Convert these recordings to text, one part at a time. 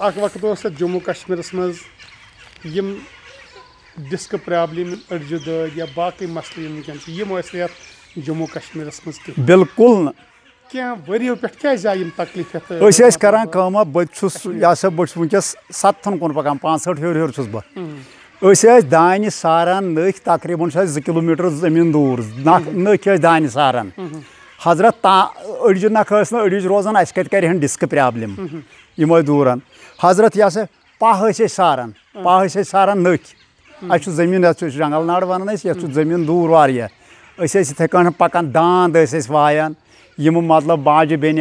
वक्त जम्मू कश्मीर मज disc problem अड़जु दग या बाकी मसले जम्मू कश्मीर मज बिल्कुल क्या वरियों पे क्या तकलीफ करान बस वनकस 7 कुन पकान 65 हेर छुस बह दान सारान नख तकरीबन 2 किलोमीटर जमीन दूर नख दान सारान हजरत अड़जु नख अड़ज रोजान अस कत कर डिस्क प्रॉब्लम यमो दूरान हजरत यह पाह सारान नख अस जमीन जंगल नाड़ वन ये जमीन दूर वारिया इथे कन पकान दांद वायान यम मतलब बाज बेन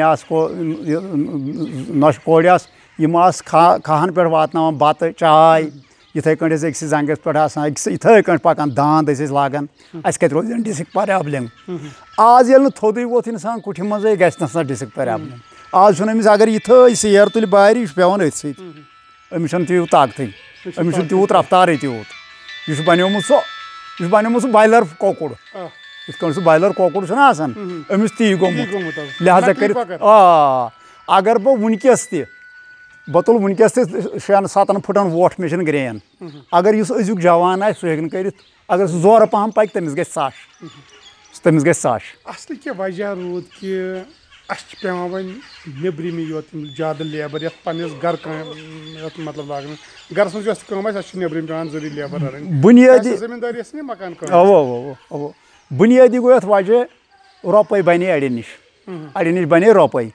नश कोड़ खाहन पे वातना बत चाय इथे कन अक्स जंगस पे इथे कन पकान दांद लागान अस कत रोज डिस्क प्रॉब्लम आज ये थोदे वोत इंसान कुछ मज गि डिस्क प्रॉब्लम आज अमिस अगर ये सैर तुल बार यह पेवान अथ अमिस तीत ताकत अमिस तूत रफ्तार तूत यह बनियोमुत बॉयलर कोकुड़ इथ बॉयलर कोकुड़ अमिस ती गोमुत लिहाजा कर अगर बह वनकस तुल वनकस 6-7 फुटन वोट मे ग्रेन अगर इस अजुक जवान सह कर अगर सह जोर पहम पक तमिस गि साश असली क्या वजह रूद कि पेवान वन नब्रिम योत ज्यादा लेबर पन्निस घर मतलब लागन गरस मज नब्रिम पेवान जरूरी लेबर बुनियादी जमींदारी मकान अवो बुनियादी गो वजह रुपये बने अड़न निश बने रुपये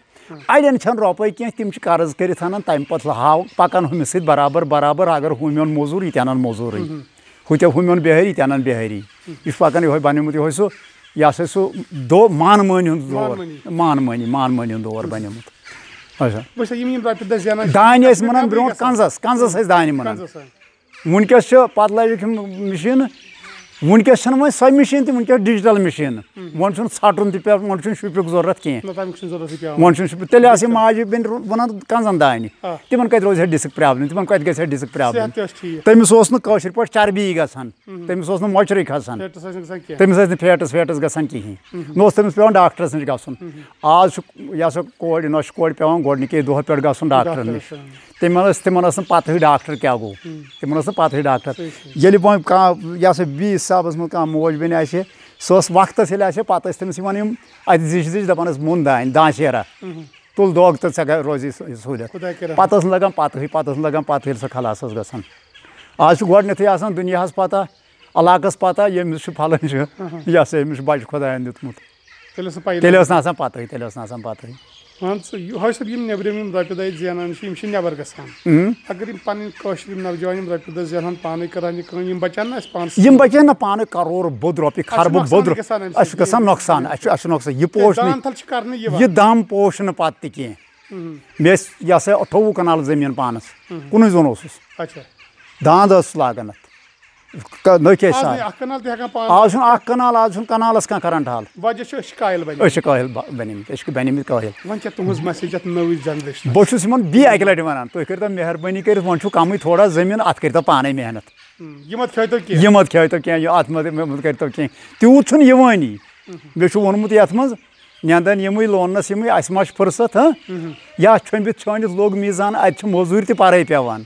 अड़न रुपये कह तम कर्ज कर तम पे हाव पकान हुमिस बराबर बराबर अगर हुमियोन मोजूर ये अन मोजूर हुमियोन बिहारी ये अन बिहारी यह पकान ये बनिमुत यह सह यह सह दो मान मनी दौर मान मनी दौर बनिमुत दान मनान ब्रो कंजस दान मनान वनकस पत लग मशीन वनकस वो सो मशीन वनकस डिजिटल मशीन वो षटन पे वो शुपिक जरूरत कह वो तेल माज बेन वन कंजन दान तिमन कत रोज डिस्क प्रॉब्लम तिमन कत गई डिस्क प्रॉब्लम तमिस पे चर्बी गसान तमिस मोचर खसान तमिस फैटस गसान कहें न तमिस पे डॉक्टरस नश गन आज यह कोड़ नश कोड़ पे गोडनिके दह पे गन डॉक्टर नश तिमन पत डॉक्टर क्या गो तिमन पत डॉक्टर ये यह 20 साबस मज कह मोज बेन सह वक्त पे तमिस अत जिश दपान मुन दान शेरा तुल दोग तो रोजी सहूलियत पे लगान पत सह खलास गसान आज गोडनथ दुनिया पता इलाकस पता यमिस फलन यह अमिस बच खुदायन दितमुत तेल पत हाँ सर नबरम रोपये दह जेनान नबर गसान अगर पन नौजवान रोपये दह जेनान पाने करान बचान बचान पान करोड़ बोद रोपये खरब बोद गसान नुकसान नुकसान यह दम पोश पे कह मे यह 28 कनाल जमीन पानस कुन जोन दांद लागन नख आज कनाल आज कनालस कह करान ढाल कायल बनिम कायल बह बी अक लट वन तुम कर मेहरबानी कर वो कम थोड़ा जमीन अत कर पाने मेहनत मत खेतो कह अत मत करो कह तूत यवानी मे वोनमुत ये मज नंदन यम लोनस अस मा फुर्सत या छमित छानित लोग मीजान अत मजूर ते पेवान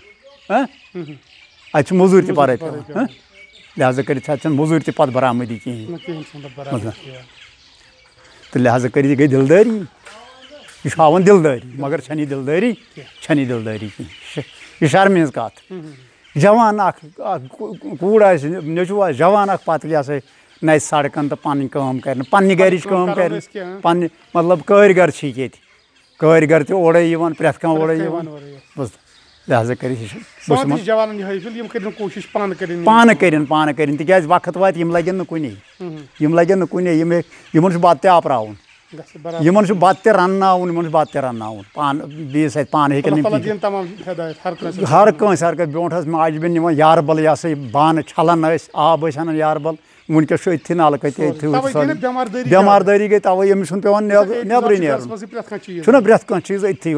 मजूर ते पेवान लिहाजा कर मजूर ते बरामदी कहें तो लिहाजा कर गई दिलदारी यह हावन दिलदारी मगर छनी दिलदारी कहें यह शर्म हज कत जवान कूड़ नचु जवान पे यह न सड़कन तो पन कर पन्नी गरिच कर मतलब कारीगर कारीगर ते ओड़े प्रेथ कह ओड़े लिहाजा कर पान कर तिक वक्त वात लगन कुन कुन बत आपरावन बत रन बत रन पान बीस पान हर कंस ब्रोह माज बेन यारबल यह बान छलान आब अनान यारबल वनकस अथि नालक बेमारदारी गई तवे अमिस पेवान नब्रे नुन ब्रेथ कह चीज अथि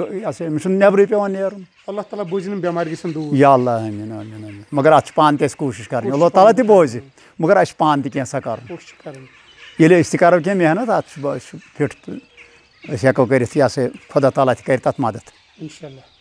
अमिस नब्रे पेवान नेरुन अल्लाह ताला बोझन बेमार गसन दूर या अल्लाह आमीन आमीन मगर अत पान ते कोशिश कर अल्लाह ताला ते बोझ मगर अस पान ते कैसा कर ये करो क्या मेहनत अत फिट हेको कर खुदा ताला कर तथ मदद इंशाअल्लाह।